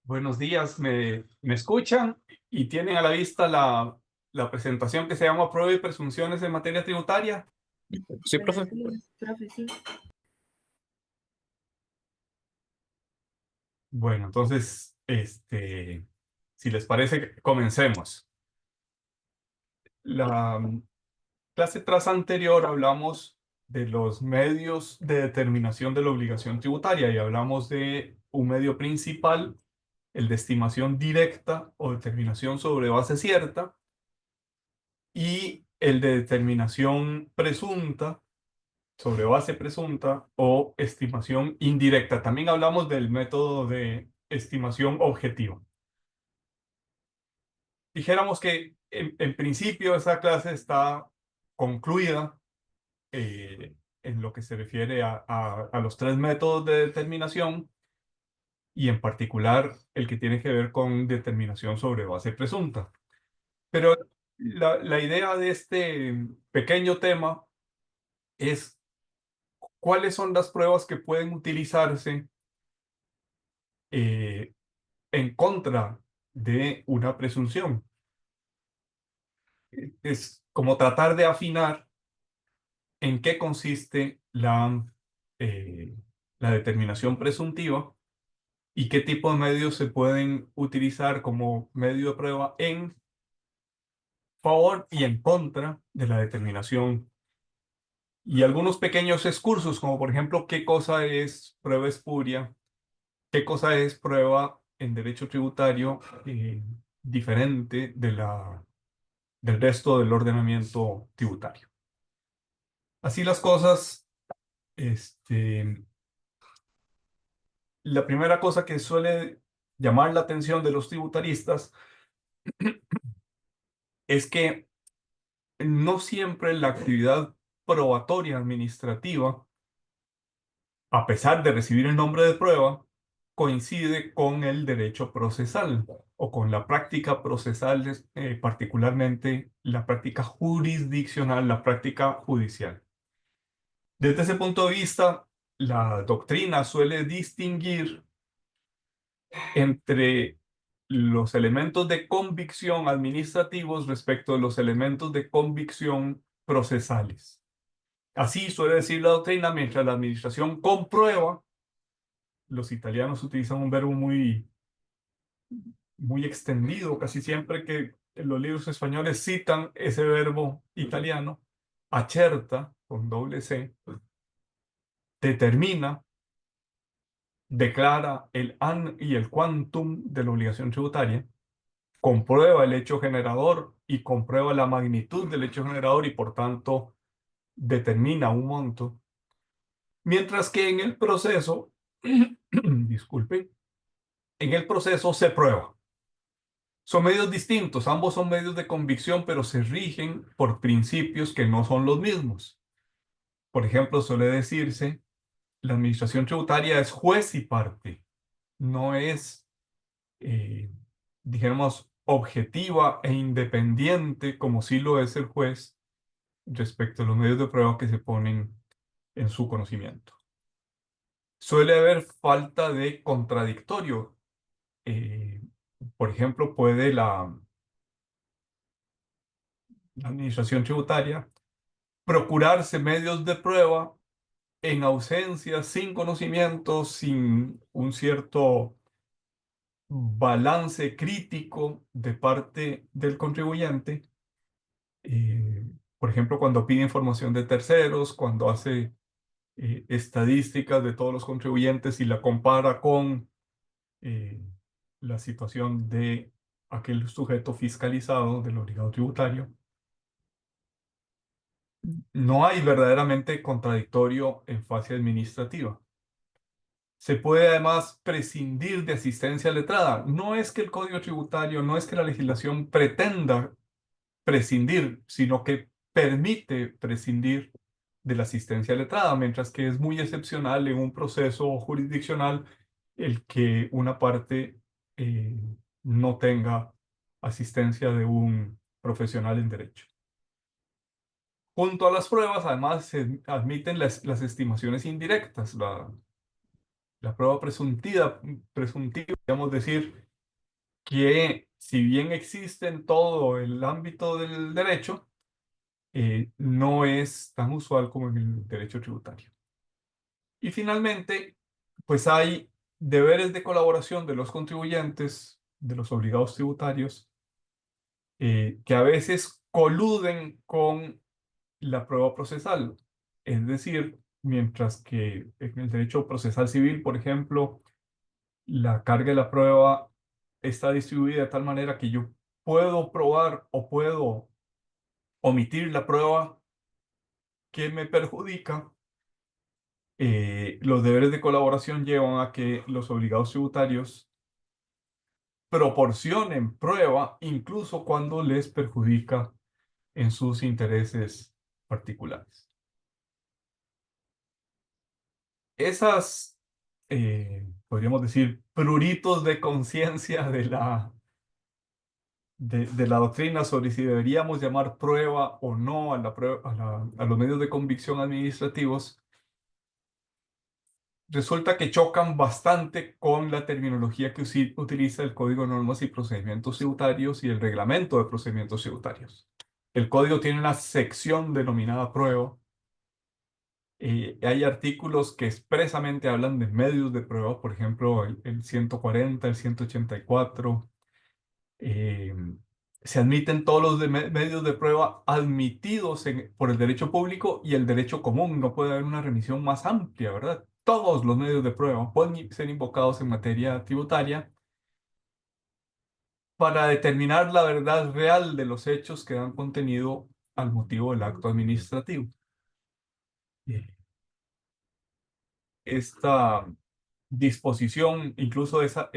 Buenos días, ¿me escuchan? Y tienen a la vista la presentación que se llama Prueba y Presunciones en Materia Tributaria. Sí, Buenos profe. días, profe, sí. Bueno, entonces, si les parece, comencemos. La clase tras anterior hablamos de los medios de determinación de la obligación tributaria y hablamos de un medio principal, el de estimación directa o determinación sobre base cierta, y el de determinación presunta sobre base presunta o estimación indirecta. También hablamos del método de estimación objetiva. Dijéramos que en principio esa clase está concluida en lo que se refiere a los tres métodos de determinación y en particular el que tiene que ver con determinación sobre base presunta. Pero la idea de este pequeño tema es cuáles son las pruebas que pueden utilizarse eh, en contra de una presunción. Es como tratar de afinar en qué consiste la determinación presuntiva y qué tipo de medios se pueden utilizar como medio de prueba en favor y en contra de la determinación. Y algunos pequeños excursos, como por ejemplo, qué cosa es prueba espuria, qué cosa es prueba en derecho tributario diferente del resto del ordenamiento tributario. Así las cosas, la primera cosa que suele llamar la atención de los tributaristas es que no siempre la actividad probatoria administrativa, a pesar de recibir el nombre de prueba, coincide con el derecho procesal o con la práctica procesal, particularmente la práctica jurisdiccional, la práctica judicial. Desde ese punto de vista, la doctrina suele distinguir entre los elementos de convicción administrativos respecto de los elementos de convicción procesales. Así suele decir la doctrina, mientras la administración comprueba, los italianos utilizan un verbo muy extendido, casi siempre que en los libros españoles citan ese verbo italiano, accerta, con doble C, determina, declara el an y el quantum de la obligación tributaria, comprueba el hecho generador y comprueba la magnitud del hecho generador y por tanto determina un monto. Mientras que en el proceso, disculpen, en el proceso se prueba. Son medios distintos, ambos son medios de convicción, pero se rigen por principios que no son los mismos. Por ejemplo, suele decirse, la administración tributaria es juez y parte, no es, eh, dijéramos, objetiva e independiente como sí lo es el juez respecto a los medios de prueba que se ponen en su conocimiento. Suele haber falta de contradictorio. Eh, por ejemplo, puede la administración tributaria procurarse medios de prueba en ausencia, sin conocimiento, sin un cierto balance crítico de parte del contribuyente. Eh, por ejemplo, cuando pide información de terceros, cuando hace estadísticas de todos los contribuyentes y la compara con eh, la situación de aquel sujeto fiscalizado del obligado tributario. No hay verdaderamente contradictorio en fase administrativa. Se puede además prescindir de asistencia letrada. No es que el Código Tributario, no es que la legislación pretenda prescindir, sino que permite prescindir de la asistencia letrada, mientras que es muy excepcional en un proceso jurisdiccional el que una parte eh, no tenga asistencia de un profesional en derecho. Junto a las pruebas, además, se admiten las estimaciones indirectas, La prueba presuntiva, podríamos decir que si bien existe en todo el ámbito del derecho, no es tan usual como en el derecho tributario. Y finalmente, pues hay deberes de colaboración de los contribuyentes, de los obligados tributarios, que a veces coluden con la prueba procesal. Es decir, mientras que en el derecho procesal civil, por ejemplo, la carga de la prueba está distribuida de tal manera que yo puedo probar o puedo omitir la prueba que me perjudica. Los deberes de colaboración llevan a que los obligados tributarios proporcionen prueba incluso cuando les perjudica en sus intereses particulares. Esas, podríamos decir, pruritos de conciencia de la doctrina sobre si deberíamos llamar prueba o no a, la prueba, a los medios de convicción administrativos, resulta que chocan bastante con la terminología que utiliza el Código de Normas y Procedimientos Tributarios y el Reglamento de Procedimientos Tributarios. El código tiene una sección denominada prueba. Hay artículos que expresamente hablan de medios de prueba, por ejemplo, el 140, el 184. eh, Se admiten todos los medios de prueba admitidos por el derecho público y el derecho común. No puede haber una remisión más amplia, ¿verdad? Todos los medios de prueba pueden ser invocados en materia tributaria para determinar la verdad real de los hechos que dan contenido al motivo del acto administrativo. Eh, Esta disposición, incluso esa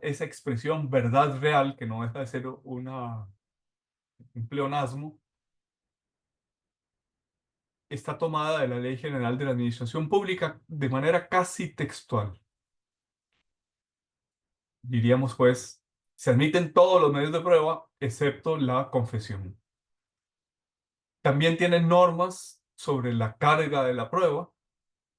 expresión verdad real, que no deja de ser un pleonasmo, está tomada de la Ley General de la Administración Pública de manera casi textual. Diríamos, pues, se admiten todos los medios de prueba, excepto la confesión. También tienen normas sobre la carga de la prueba.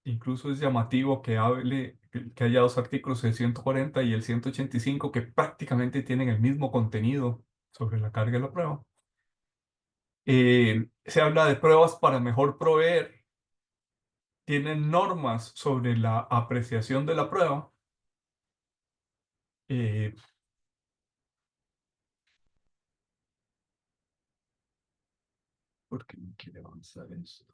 Incluso es llamativo que haya dos artículos, el 140 y el 185, que prácticamente tienen el mismo contenido sobre la carga de la prueba. Se habla de pruebas para mejor proveer. Tienen normas sobre la apreciación de la prueba. eh, ¿Por qué no quiere avanzar esto?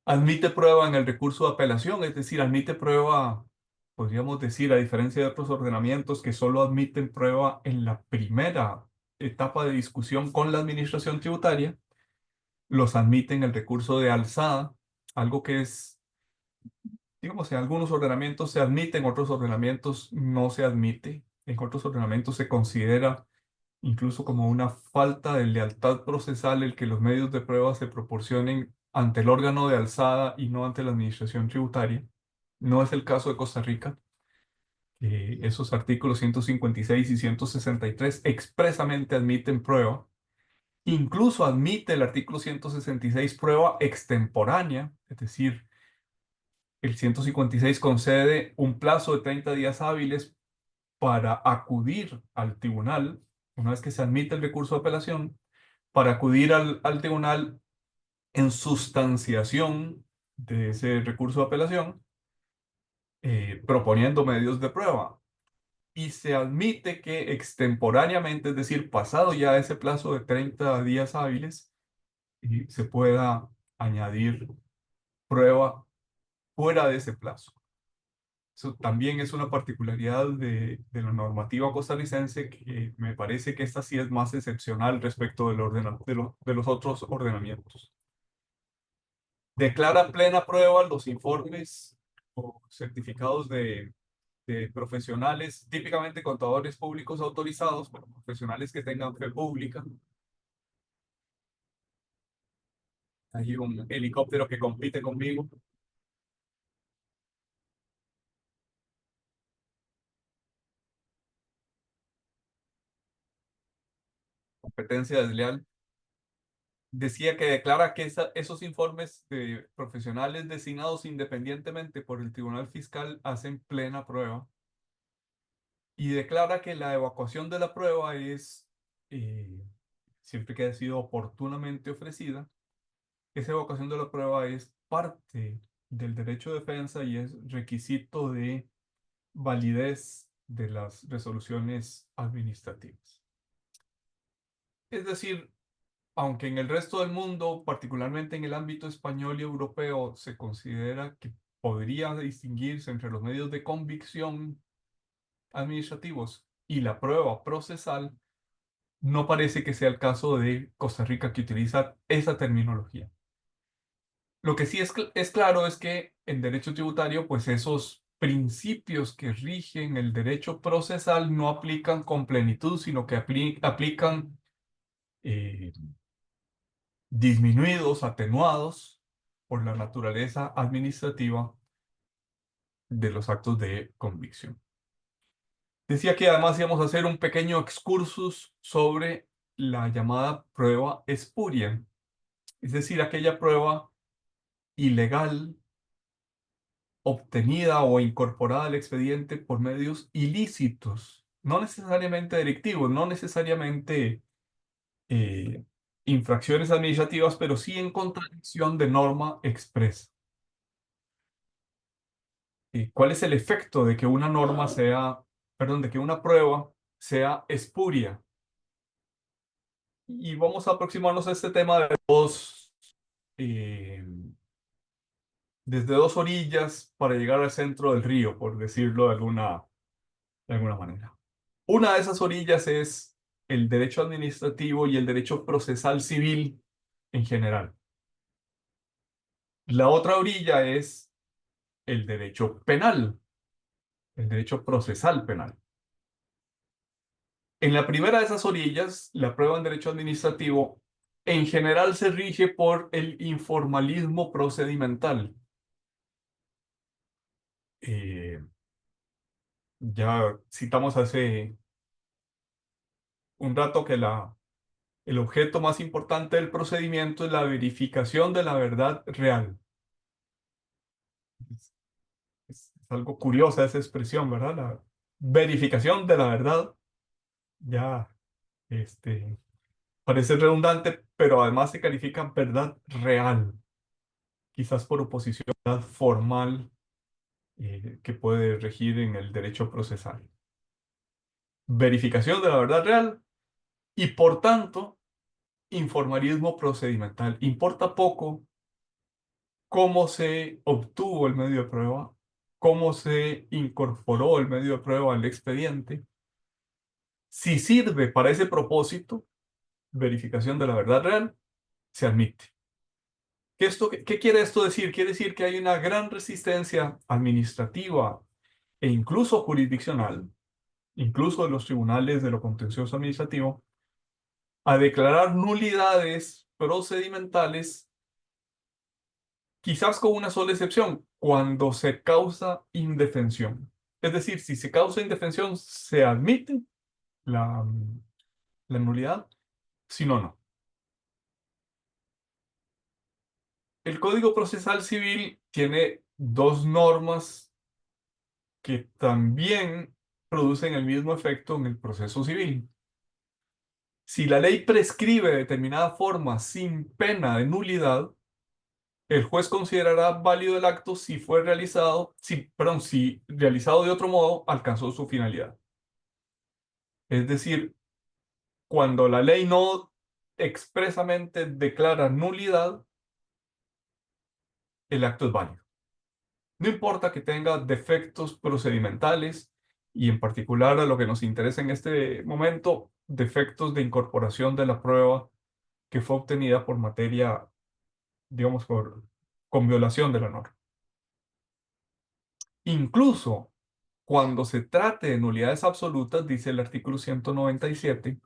Admite prueba en el recurso de apelación, es decir, admite prueba, podríamos decir, a diferencia de otros ordenamientos que solo admiten prueba en la primera etapa de discusión con la administración tributaria, los admite en el recurso de alzada, algo que es, digamos, en algunos ordenamientos se admite, en otros ordenamientos no se admite, en otros ordenamientos se considera incluso como una falta de lealtad procesal el que los medios de prueba se proporcionen ante el órgano de alzada y no ante la administración tributaria. No es el caso de Costa Rica. Esos artículos 156 y 163 expresamente admiten prueba. Incluso admite el artículo 166 prueba extemporánea, es decir, el 156 concede un plazo de 30 días hábiles para acudir al tribunal, una vez que se admite el recurso de apelación, para acudir al tribunal en sustanciación de ese recurso de apelación, proponiendo medios de prueba. Y se admite que extemporáneamente, es decir, pasado ya ese plazo de 30 días hábiles, se pueda añadir prueba fuera de ese plazo. Eso también es una particularidad de la normativa costarricense que me parece que esta sí es más excepcional respecto de los otros ordenamientos. Declara plena prueba los informes o certificados de profesionales, típicamente contadores públicos autorizados, pero profesionales que tengan fe pública. Hay un helicóptero que compite conmigo, competencia desleal. decía que declara que esos informes de profesionales designados independientemente por el Tribunal Fiscal hacen plena prueba y declara que la evacuación de la prueba es, eh, siempre que haya sido oportunamente ofrecida, esa evacuación de la prueba es parte del derecho de defensa y es requisito de validez de las resoluciones administrativas. Es decir, aunque en el resto del mundo, particularmente en el ámbito español y europeo, se considera que podría distinguirse entre los medios de convicción administrativos y la prueba procesal, no parece que sea el caso de Costa Rica, que utiliza esa terminología. Lo que sí es claro es que en derecho tributario, pues esos principios que rigen el derecho procesal no aplican con plenitud, sino que aplican eh, disminuidos, atenuados por la naturaleza administrativa de los actos de convicción. Decía que además íbamos a hacer un pequeño excursus sobre la llamada prueba espuria, es decir, aquella prueba ilegal obtenida o incorporada al expediente por medios ilícitos, no necesariamente delictivos, no necesariamente eh, infracciones administrativas, pero sí en contradicción de norma expresa. ¿Cuál es el efecto de que una norma sea, perdón, de que una prueba sea espuria? Y vamos a aproximarnos a este tema eh, desde dos orillas para llegar al centro del río, por decirlo de alguna manera. Una de esas orillas es el derecho administrativo y el derecho procesal civil en general. La otra orilla es el derecho penal, el derecho procesal penal. En la primera de esas orillas, la prueba en derecho administrativo en general se rige por el informalismo procedimental. Eh, ya citamos hace un rato que el objeto más importante del procedimiento es la verificación de la verdad real. Es algo curiosa esa expresión, ¿verdad? La verificación de la verdad ya este, parece redundante, pero además se califica verdad real, quizás por oposición a verdad formal que puede regir en el derecho procesal. Verificación de la verdad real y, por tanto, informalismo procedimental. Importa poco cómo se obtuvo el medio de prueba, cómo se incorporó el medio de prueba al expediente. Si sirve para ese propósito, verificación de la verdad real, se admite. ¿Qué quiere esto decir? Quiere decir que hay una gran resistencia administrativa e incluso jurisdiccional, incluso de los tribunales de lo contencioso administrativo, a declarar nulidades procedimentales, quizás con una sola excepción, cuando se causa indefensión. Es decir, si se causa indefensión, se admite la, la nulidad, si no, no. El Código Procesal Civil tiene dos normas que también producen el mismo efecto en el proceso civil. Si la ley prescribe determinada forma sin pena de nulidad, el juez considerará válido el acto si fue realizado, perdón, si realizado de otro modo alcanzó su finalidad. Es decir, cuando la ley no expresamente declara nulidad, el acto es válido. No importa que tenga defectos procedimentales y en particular a lo que nos interesa en este momento, defectos de incorporación de la prueba que fue obtenida por materia, digamos, con violación de la norma. Incluso cuando se trate de nulidades absolutas, dice el artículo 197,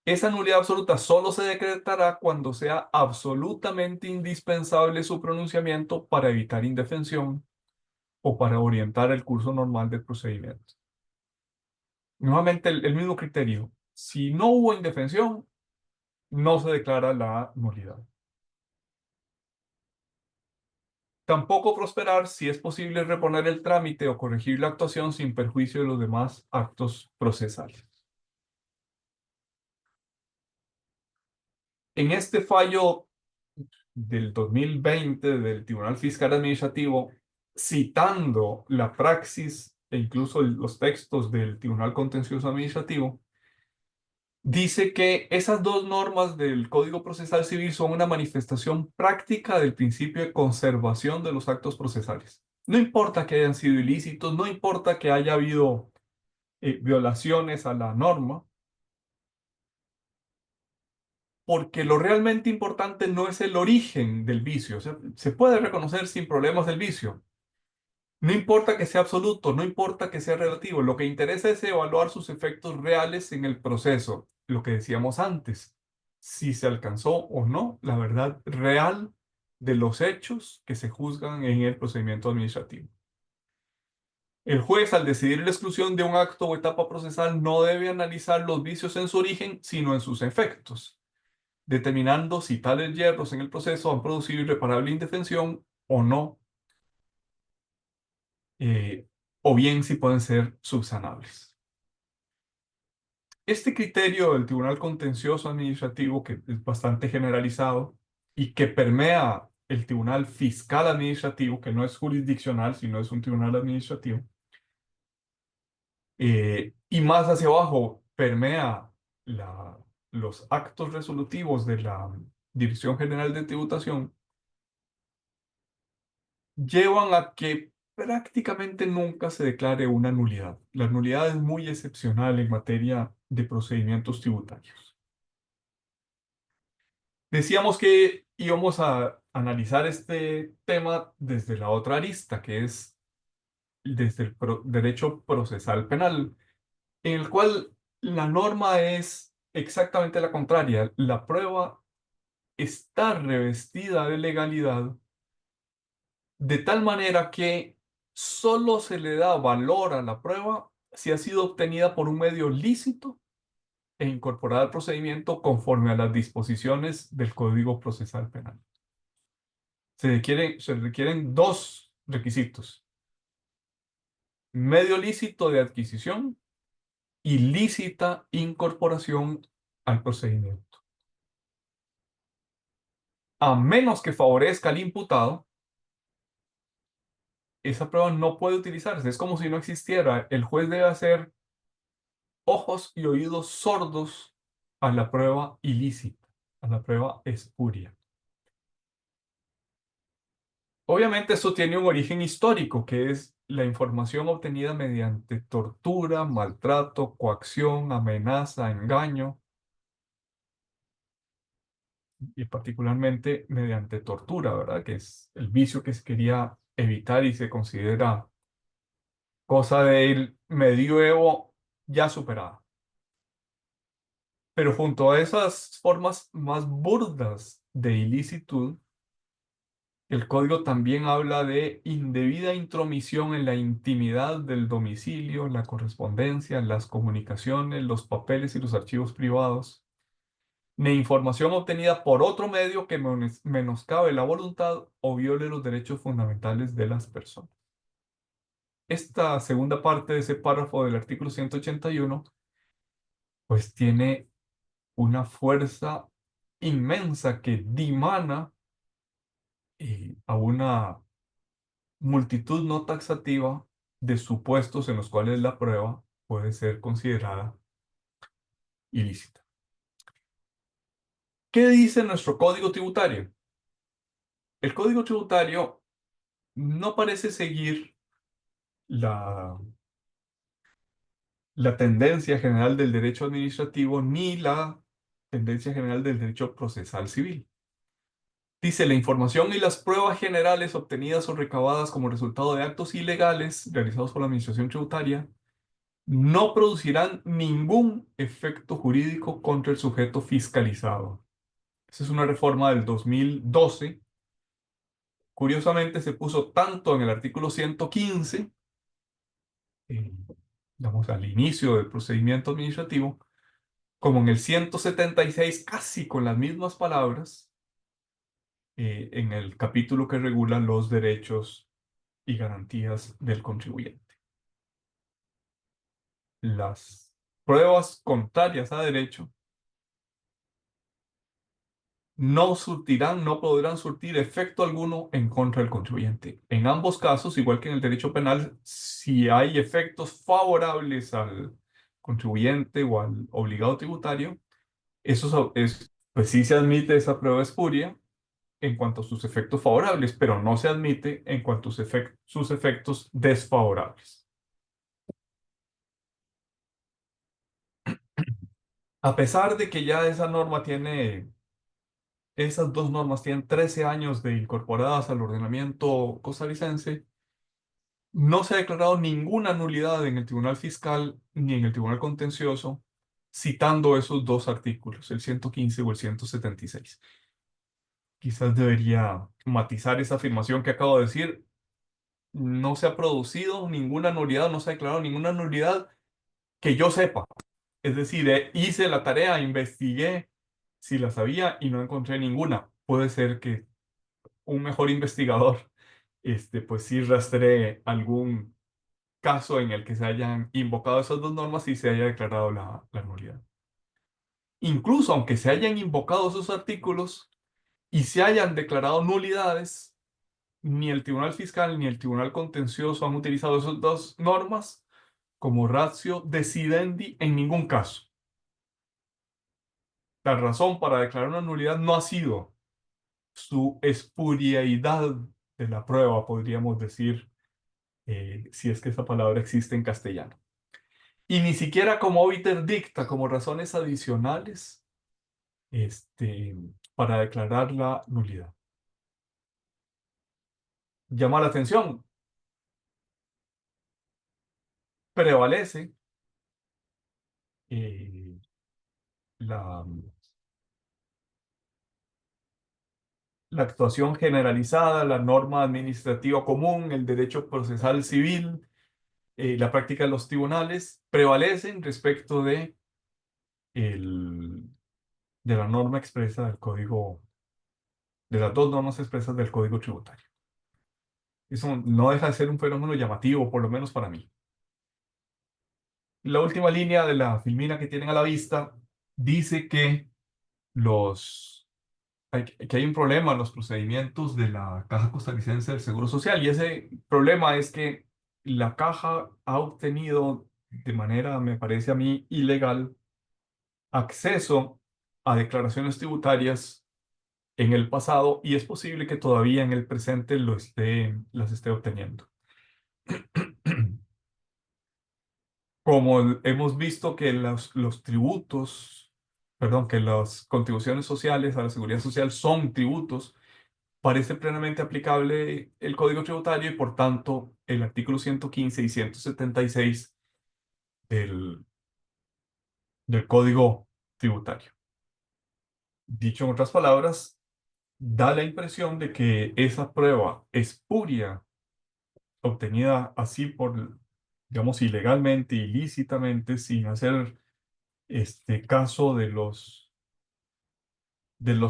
esa nulidad absoluta solo se decretará cuando sea absolutamente indispensable su pronunciamiento para evitar indefensión o para orientar el curso normal del procedimiento. Nuevamente el mismo criterio. Si no hubo indefensión, no se declara la nulidad. Tampoco prosperar si es posible reponer el trámite o corregir la actuación sin perjuicio de los demás actos procesales. En este fallo del 2020 del Tribunal Fiscal Administrativo, citando la praxis e incluso los textos del Tribunal Contencioso Administrativo, dice que esas dos normas del Código Procesal Civil son una manifestación práctica del principio de conservación de los actos procesales. No importa que hayan sido ilícitos, no importa que haya habido violaciones a la norma, porque lo realmente importante no es el origen del vicio. O sea, se puede reconocer sin problemas el vicio. No importa que sea absoluto, no importa que sea relativo. Lo que interesa es evaluar sus efectos reales en el proceso. Lo que decíamos antes, si se alcanzó o no la verdad real de los hechos que se juzgan en el procedimiento administrativo. El juez, al decidir la exclusión de un acto o etapa procesal, no debe analizar los vicios en su origen, sino en sus efectos, determinando si tales hierros en el proceso han producido irreparable indefensión o no, eh, o bien si pueden ser subsanables. Este criterio del Tribunal Contencioso Administrativo, que es bastante generalizado y que permea el Tribunal Fiscal Administrativo, que no es jurisdiccional, sino es un tribunal administrativo, y más hacia abajo permea los actos resolutivos de la Dirección General de Tributación, llevan a que prácticamente nunca se declare una nulidad. La nulidad es muy excepcional en materia de procedimientos tributarios. Decíamos que íbamos a analizar este tema desde la otra arista, que es desde el derecho procesal penal, en el cual la norma es exactamente la contraria. La prueba está revestida de legalidad de tal manera que solo se le da valor a la prueba si ha sido obtenida por un medio lícito e incorporada al procedimiento conforme a las disposiciones del Código Procesal Penal. Se requieren dos requisitos: medio lícito de adquisición y lícita incorporación al procedimiento. A menos que favorezca al imputado, esa prueba no puede utilizarse. Es como si no existiera. El juez debe hacer ojos y oídos sordos a la prueba ilícita, a la prueba espuria. Obviamente esto tiene un origen histórico, que es la información obtenida mediante tortura, maltrato, coacción, amenaza, engaño, y particularmente mediante tortura, ¿verdad? Que es el vicio que se quería evitar y se considera cosa del medioevo ya superada. Pero junto a esas formas más burdas de ilicitud, el código también habla de indebida intromisión en la intimidad del domicilio, la correspondencia, las comunicaciones, los papeles y los archivos privados, ni información obtenida por otro medio que menoscabe la voluntad o viole los derechos fundamentales de las personas. Esta segunda parte de ese párrafo del artículo 181, pues tiene una fuerza inmensa que dimana a una multitud no taxativa de supuestos en los cuales la prueba puede ser considerada ilícita. ¿Qué dice nuestro código tributario? El código tributario no parece seguir la, la tendencia general del derecho administrativo ni la tendencia general del derecho procesal civil. Dice: la información y las pruebas generales obtenidas o recabadas como resultado de actos ilegales realizados por la Administración Tributaria no producirán ningún efecto jurídico contra el sujeto fiscalizado. Esa es una reforma del 2012. Curiosamente, se puso tanto en el artículo 115, eh, digamos, al inicio del procedimiento administrativo, como en el 176, casi con las mismas palabras, en el capítulo que regula los derechos y garantías del contribuyente. Las pruebas contrarias a derecho no surtirán, no podrán surtir efecto alguno en contra del contribuyente. En ambos casos, igual que en el derecho penal, si hay efectos favorables al contribuyente o al obligado tributario, pues sí se admite esa prueba espuria en cuanto a sus efectos favorables, pero no se admite en cuanto a sus efectos desfavorables. A pesar de que ya esas dos normas tienen 13 años de incorporadas al ordenamiento costarricense, no se ha declarado ninguna nulidad en el Tribunal Fiscal ni en el Tribunal Contencioso citando esos dos artículos, el 115 o el 176. Quizás debería matizar esa afirmación que acabo de decir. No se ha producido ninguna nulidad, no se ha declarado ninguna nulidad que yo sepa. Es decir, hice la tarea, investigué si la sabía y no encontré ninguna. Puede ser que un mejor investigador, pues sí rastree algún caso en el que se hayan invocado esas dos normas y se haya declarado la nulidad. Incluso aunque se hayan invocado esos artículos y se hayan declarado nulidades, ni el Tribunal Fiscal ni el Tribunal Contencioso han utilizado esas dos normas como ratio decidendi en ningún caso. La razón para declarar una nulidad no ha sido su espuriedad de la prueba, podríamos decir, si es que esa palabra existe en castellano. Y ni siquiera como obiter dicta, como razones adicionales, este, para declarar la nulidad. Llama la atención, prevalece eh, la, la actuación generalizada, la norma administrativa común, el derecho procesal civil, la práctica de los tribunales, prevalecen respecto el, de la norma expresa del código, de las dos normas expresas del código tributario. Eso no deja de ser un fenómeno llamativo, por lo menos para mí. La última línea de la filmina que tienen a la vista dice que que hay un problema en los procedimientos de la Caja Costarricense del Seguro Social y ese problema es que la Caja ha obtenido de manera, me parece a mí, ilegal acceso a declaraciones tributarias en el pasado y es posible que todavía en el presente las esté obteniendo. Como hemos visto que los tributos, perdón, que las contribuciones sociales a la seguridad social son tributos, parece plenamente aplicable el Código Tributario y por tanto el artículo 115 y 176 del, del Código Tributario. Dicho en otras palabras, da la impresión de que esa prueba espuria, obtenida así digamos, ilegalmente, ilícitamente, sin hacer caso de los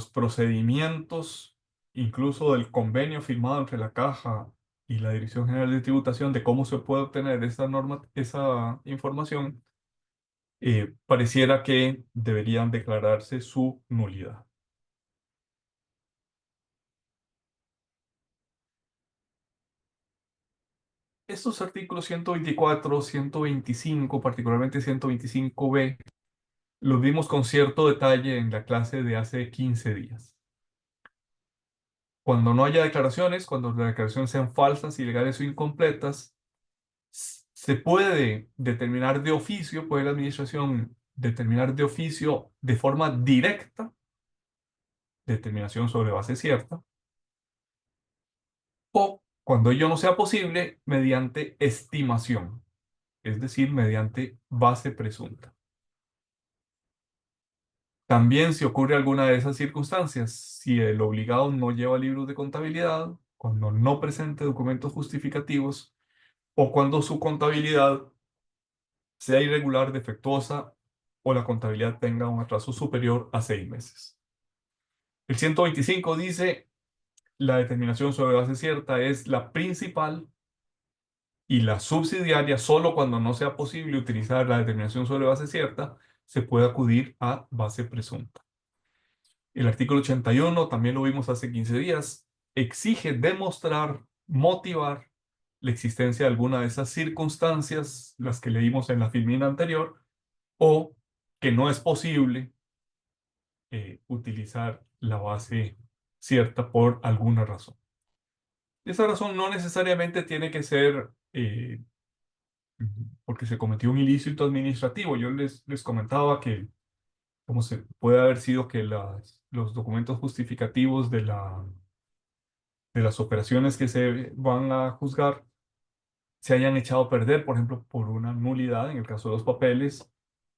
procedimientos, incluso del convenio firmado entre la Caja y la Dirección General de Tributación, de cómo se puede obtener esa información, pareciera que deberían declararse su nulidad. Estos artículos 124, 125, particularmente 125b, los vimos con cierto detalle en la clase de hace 15 días. Cuando no haya declaraciones, cuando las declaraciones sean falsas, ilegales o incompletas, se puede determinar de oficio, puede la administración determinar de oficio de forma directa, determinación sobre base cierta, o cuando ello no sea posible, mediante estimación, es decir, mediante base presunta. También si ocurre alguna de esas circunstancias, si el obligado no lleva libros de contabilidad, cuando no presente documentos justificativos o cuando su contabilidad sea irregular, defectuosa o la contabilidad tenga un atraso superior a 6 meses. El 125 dice, la determinación sobre base cierta es la principal y la subsidiaria, solo cuando no sea posible utilizar la determinación sobre base cierta, se puede acudir a base presunta. El artículo 81, también lo vimos hace 15 días, exige demostrar, motivar la existencia de alguna de esas circunstancias, las que leímos en la filmina anterior, o que no es posible utilizar la base cierta por alguna razón. Esa razón no necesariamente tiene que ser porque se cometió un ilícito administrativo. Yo les comentaba que como se puede haber sido que los documentos justificativos de las operaciones que se van a juzgar se hayan echado a perder, por ejemplo, por una nulidad, en el caso de los papeles,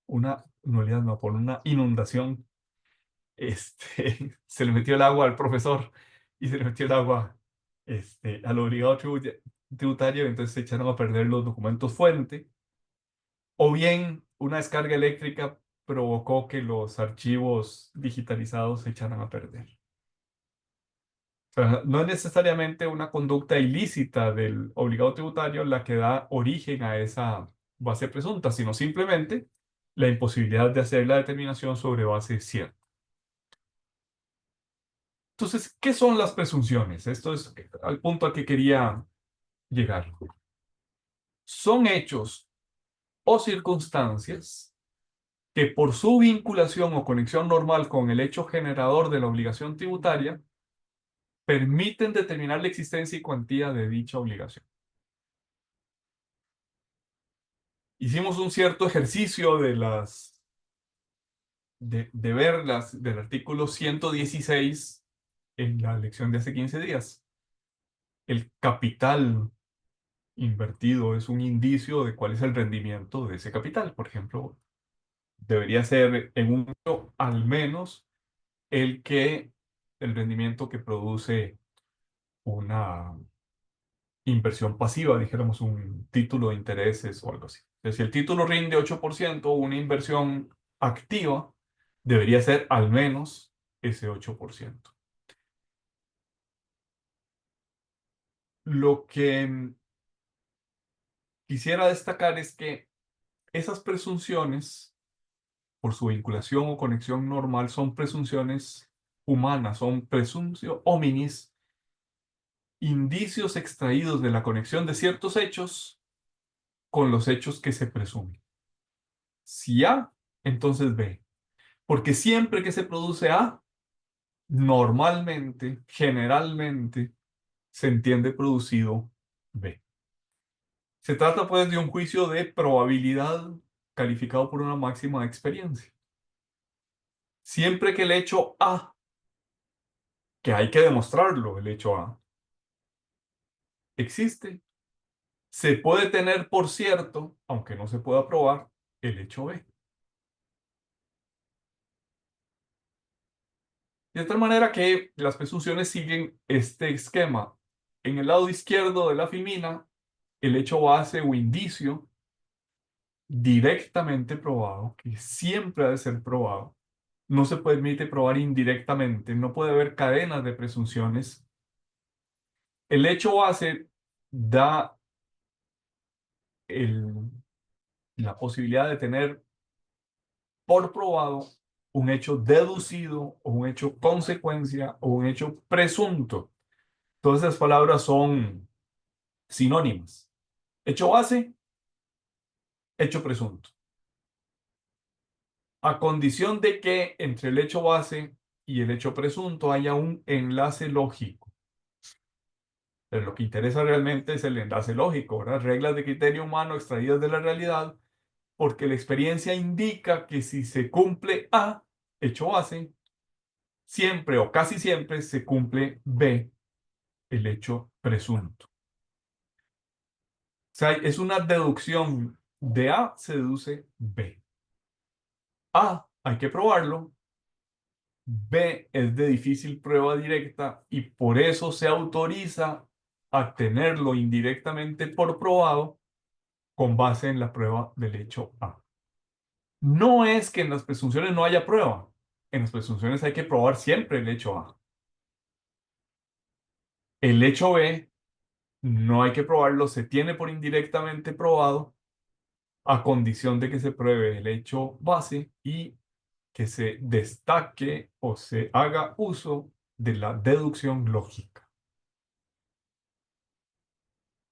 una nulidad, no, por una inundación. Se le metió el agua al profesor y se le metió el agua al obligado tributario, entonces se echaron a perder los documentos fuente, o bien una descarga eléctrica provocó que los archivos digitalizados se echaran a perder. O sea, no es necesariamente una conducta ilícita del obligado tributario la que da origen a esa base presunta, sino simplemente la imposibilidad de hacer la determinación sobre base cierta. Entonces, ¿qué son las presunciones? Esto es al punto al que quería llegar. Son hechos o circunstancias que por su vinculación o conexión normal con el hecho generador de la obligación tributaria permiten determinar la existencia y cuantía de dicha obligación. Hicimos un cierto ejercicio de verlas del artículo 116 en la lección de hace 15 días. El capital invertido es un indicio de cuál es el rendimiento de ese capital. Por ejemplo, debería ser en un año al menos el rendimiento que produce una inversión pasiva, dijéramos un título de intereses o algo así. Entonces, si el título rinde 8%, una inversión activa debería ser al menos ese 8%. Lo que quisiera destacar es que esas presunciones, por su vinculación o conexión normal, son presunciones humanas, son presumptio hominis, indicios extraídos de la conexión de ciertos hechos con los hechos que se presumen. Si A, entonces B. Porque siempre que se produce A, normalmente, generalmente, se entiende producido B. Se trata pues de un juicio de probabilidad calificado por una máxima de experiencia. Siempre que el hecho A, que hay que demostrarlo, el hecho A, existe, se puede tener por cierto, aunque no se pueda probar, el hecho B. De tal manera que las presunciones siguen este esquema. En el lado izquierdo de la filmina, el hecho base o indicio directamente probado, que siempre ha de ser probado. No se permite probar indirectamente, no puede haber cadenas de presunciones. El hecho base da el- la posibilidad de tener por probado un hecho deducido o un hecho consecuencia o un hecho presunto. Todas esas palabras son sinónimas. Hecho base, hecho presunto. A condición de que entre el hecho base y el hecho presunto haya un enlace lógico. Pero lo que interesa realmente es el enlace lógico, ¿verdad? Reglas de criterio humano extraídas de la realidad, porque la experiencia indica que si se cumple A, hecho base, siempre o casi siempre se cumple B, el hecho presunto. O sea, es una deducción. De A se deduce B. A, hay que probarlo. B es de difícil prueba directa y por eso se autoriza a tenerlo indirectamente por probado con base en la prueba del hecho A. No es que en las presunciones no haya prueba. En las presunciones hay que probar siempre el hecho A. El hecho B no hay que probarlo, se tiene por indirectamente probado a condición de que se pruebe el hecho base y que se destaque o se haga uso de la deducción lógica.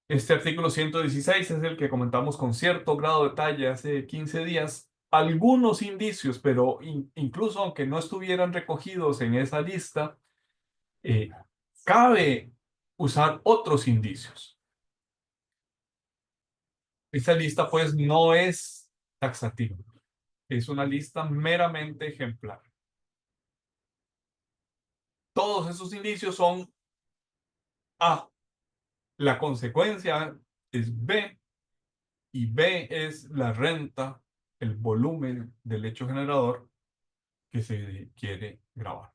Este artículo 116 es el que comentamos con cierto grado de detalle hace 15 días. Algunos indicios, pero incluso aunque no estuvieran recogidos en esa lista, eh, cabe usar otros indicios. Esta lista pues no es taxativa, es una lista meramente ejemplar. Todos esos indicios son A. La consecuencia es B y B es la renta, el volumen del hecho generador que se quiere grabar.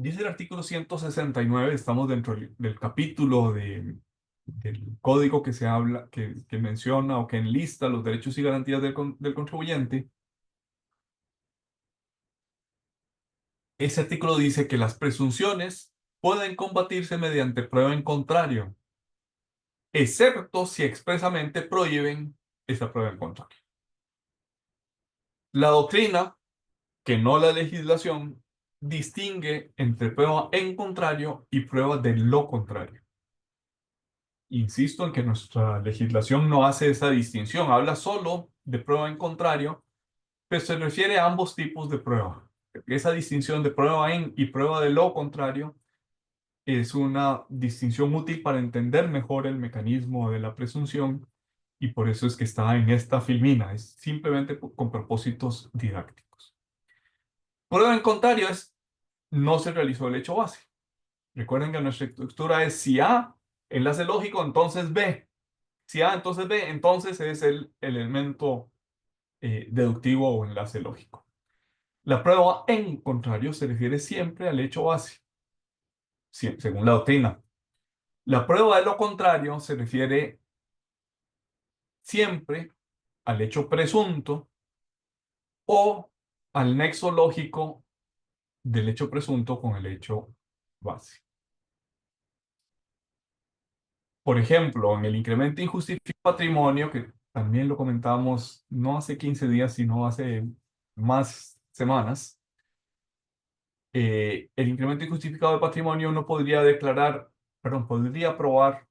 Dice el artículo 169, estamos dentro del capítulo del código que se habla, que menciona o que enlista los derechos y garantías del contribuyente. Ese artículo dice que las presunciones pueden combatirse mediante prueba en contrario, excepto si expresamente prohíben esa prueba en contrario. La doctrina, que no la legislación, distingue entre prueba en contrario y prueba de lo contrario. Insisto en que nuestra legislación no hace esa distinción, habla solo de prueba en contrario, pero se refiere a ambos tipos de prueba. Esa distinción de prueba en y prueba de lo contrario es una distinción útil para entender mejor el mecanismo de la presunción y por eso es que está en esta filmina, es simplemente con propósitos didácticos. Prueba en contrario es no se realizó el hecho base. Recuerden que nuestra estructura es si A, enlace lógico, entonces B. Si A, entonces B, entonces es el elemento deductivo o enlace lógico. La prueba en contrario se refiere siempre al hecho base, según la doctrina. La prueba de lo contrario se refiere siempre al hecho presunto o al nexo lógico del hecho presunto con el hecho base. Por ejemplo, en el incremento injustificado de patrimonio, que también lo comentamos no hace 15 días, sino hace más semanas, el incremento injustificado de patrimonio uno podría declarar, perdón, podría probar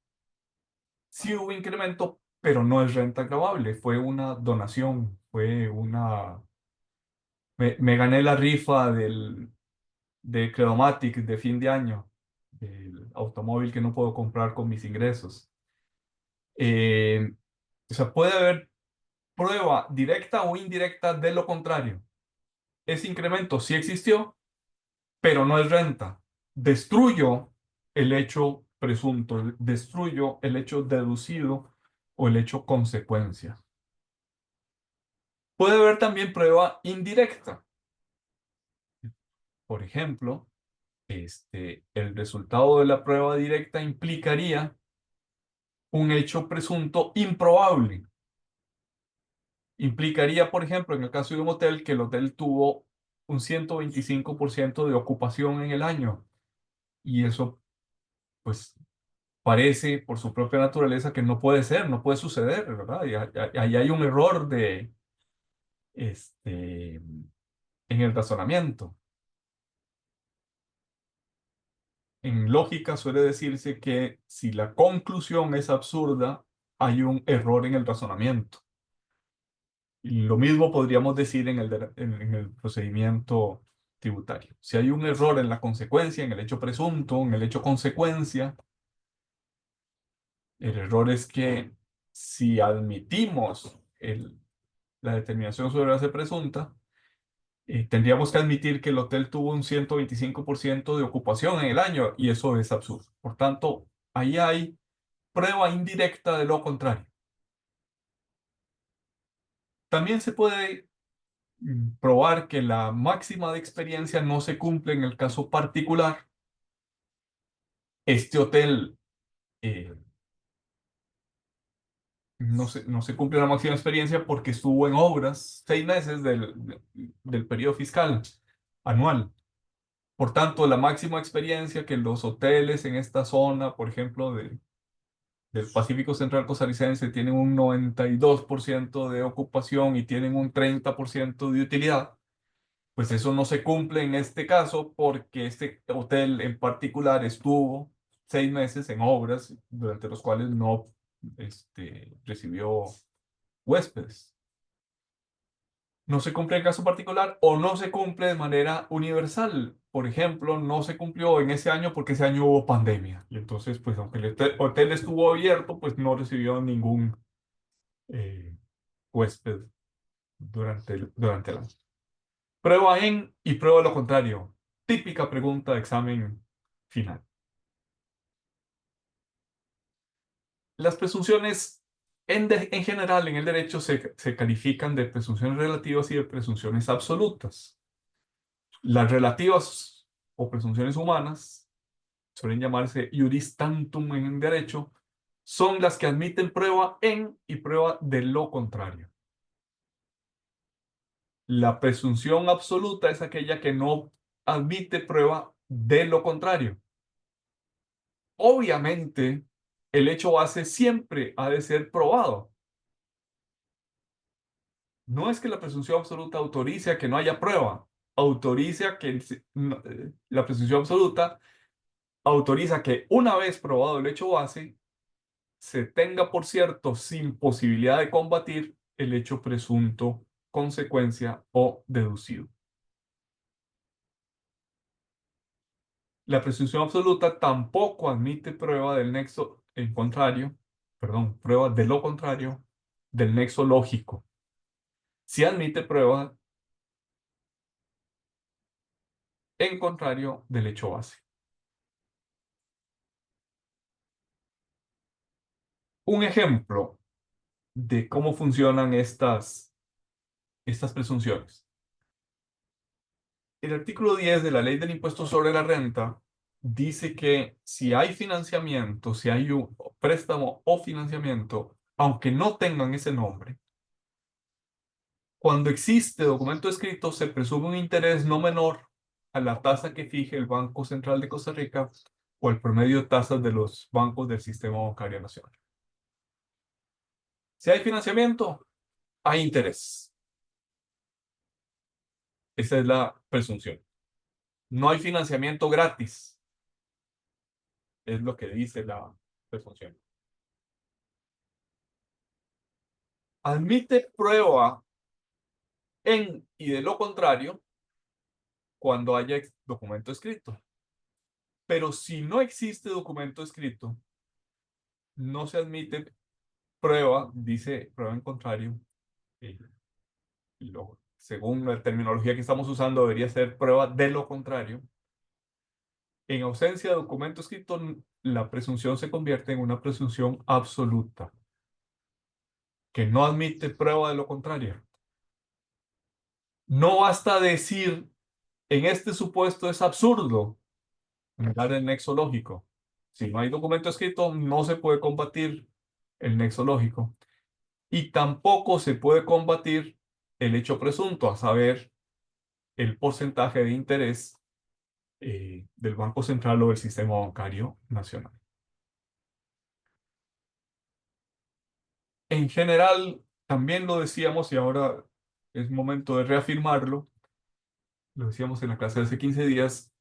si hubo incremento, pero no es renta gravable, fue una donación, fue una... Me gané la rifa de Credomatic de fin de año, el automóvil que no puedo comprar con mis ingresos. Eh, o sea, puede haber prueba directa o indirecta de lo contrario. Ese incremento sí existió, pero no es renta. Destruyo el hecho presunto, destruyo el hecho deducido o el hecho consecuencia. Puede haber también prueba indirecta. Por ejemplo, el resultado de la prueba directa implicaría un hecho presunto improbable. Implicaría, por ejemplo, en el caso de un hotel, que el hotel tuvo un 125% de ocupación en el año. Y eso, pues, parece por su propia naturaleza que no puede ser, no puede suceder, ¿verdad? Y ahí hay un error en el razonamiento. En lógica suele decirse que si la conclusión es absurda, hay un error en el razonamiento. Y lo mismo podríamos decir en el procedimiento tributario. Si hay un error en la consecuencia, en el hecho presunto, en el hecho consecuencia, el error es que si admitimos la determinación sobre base presunta, tendríamos que admitir que el hotel tuvo un 125% de ocupación en el año y eso es absurdo. Por tanto, ahí hay prueba indirecta de lo contrario. También se puede probar que la máxima de experiencia no se cumple en el caso particular. Este hotel, eh, no se cumple la máxima experiencia porque estuvo en obras 6 meses del periodo fiscal anual. Por tanto, la máxima experiencia que los hoteles en esta zona, por ejemplo, del Pacífico Central costarricense, tienen un 92% de ocupación y tienen un 30% de utilidad, pues eso no se cumple en este caso porque este hotel en particular estuvo 6 meses en obras durante los cuales no recibió huéspedes. No se cumple en caso particular o no se cumple de manera universal. Por ejemplo, no se cumplió en ese año porque ese año hubo pandemia. Y entonces, pues aunque el hotel estuvo abierto, pues no recibió ningún eh, huésped durante el año. Prueba en y prueba lo contrario. Típica pregunta de examen final. Las presunciones en general en el derecho se califican de presunciones relativas y de presunciones absolutas. Las relativas o presunciones humanas suelen llamarse iuris tantum en derecho, son las que admiten prueba en y prueba de lo contrario. La presunción absoluta es aquella que no admite prueba de lo contrario. Obviamente, el hecho base siempre ha de ser probado. No es que la presunción absoluta autorice a que no haya prueba, autorice a que la presunción absoluta autoriza que una vez probado el hecho base, se tenga por cierto sin posibilidad de combatir el hecho presunto, consecuencia o deducido. La presunción absoluta tampoco admite prueba del nexo en contrario, perdón, prueba de lo contrario del nexo lógico. Sí admite prueba en contrario del hecho base. Un ejemplo de cómo funcionan estas presunciones. El artículo 10 de la Ley del Impuesto sobre la Renta dice que si hay financiamiento, si hay un préstamo o financiamiento, aunque no tengan ese nombre, cuando existe documento escrito, se presume un interés no menor a la tasa que fije el Banco Central de Costa Rica o el promedio de tasas de los bancos del Sistema Bancario Nacional. Si hay financiamiento, hay interés. Esa es la presunción. No hay financiamiento gratis, es lo que dice la presunción. Admite prueba en y de lo contrario cuando haya documento escrito. Pero si no existe documento escrito, no se admite prueba, dice prueba en contrario. eh, Según la terminología que estamos usando, debería ser prueba de lo contrario. En ausencia de documento escrito, la presunción se convierte en una presunción absoluta, que no admite prueba de lo contrario. No basta decir, en este supuesto es absurdo, dar el nexo lógico. Si no hay documento escrito, no se puede combatir el nexo lógico. Y tampoco se puede combatir el hecho presunto, a saber, el porcentaje de interés del Banco Central o del Sistema Bancario Nacional. En general, también lo decíamos y ahora es momento de reafirmarlo, lo decíamos en la clase de hace 15 días,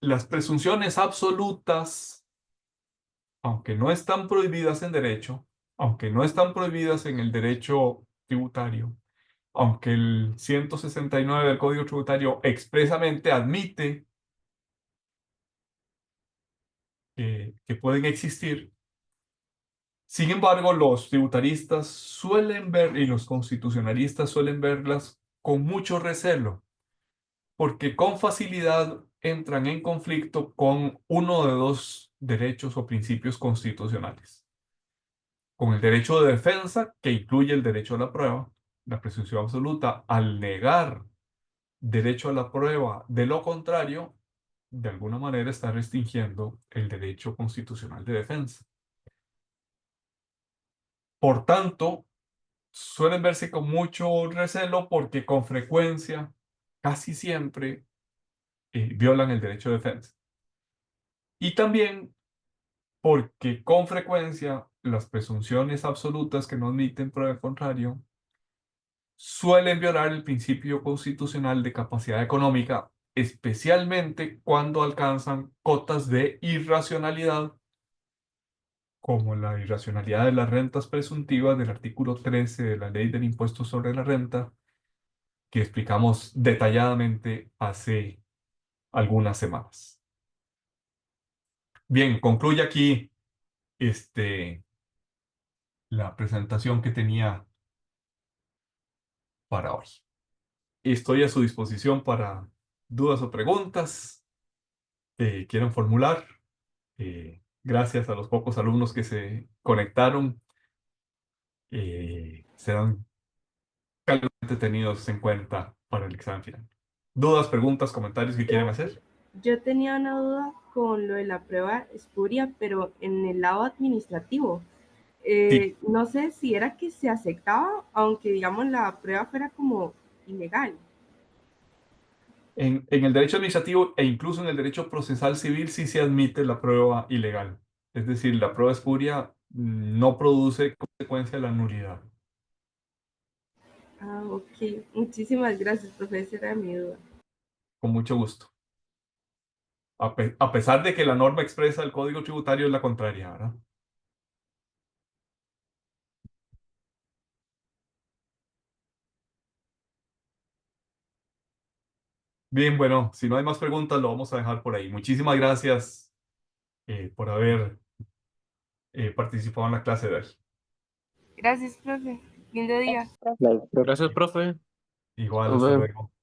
las presunciones absolutas, aunque no están prohibidas en derecho, aunque no están prohibidas en el derecho tributario, aunque el 169 del Código Tributario expresamente admite que pueden existir, sin embargo, los tributaristas suelen ver y los constitucionalistas suelen verlas con mucho recelo, porque con facilidad entran en conflicto con uno de dos derechos o principios constitucionales. Con el derecho de defensa, que incluye el derecho a la prueba, la presunción absoluta, al negar derecho a la prueba de lo contrario, de alguna manera está restringiendo el derecho constitucional de defensa. Por tanto, suelen verse con mucho recelo porque con frecuencia, casi siempre, violan el derecho de defensa. Y también porque con frecuencia las presunciones absolutas que no admiten prueba en contrario suelen violar el principio constitucional de capacidad económica, especialmente cuando alcanzan cotas de irracionalidad, como la irracionalidad de las rentas presuntivas del artículo 13 de la Ley del Impuesto sobre la Renta, que explicamos detalladamente hace algunas semanas. Bien, concluye aquí este, la presentación que tenía para hoy. Estoy a su disposición para dudas o preguntas que quieran formular. Gracias a los pocos alumnos que se conectaron, serán calurosamente tenidos en cuenta para el examen final. ¿Dudas, preguntas, comentarios que quieren hacer? Yo tenía una duda con lo de la prueba espuria, pero en el lado administrativo. Sí, No sé si era que se aceptaba, aunque digamos la prueba fuera como ilegal. en el derecho administrativo e incluso en el derecho procesal civil sí se admite la prueba ilegal. Es decir, la prueba espuria no produce consecuencia de la nulidad. Ah, ok. Muchísimas gracias, profesor, era mi duda. Con mucho gusto. A pesar de que la norma expresa del Código Tributario es la contraria, ¿verdad? Bien, bueno, si no hay más preguntas, lo vamos a dejar por ahí. Muchísimas gracias por haber participado en la clase de hoy. Gracias, profe. Lindo día. Gracias, profe. Igual, Nos hasta vemos. luego.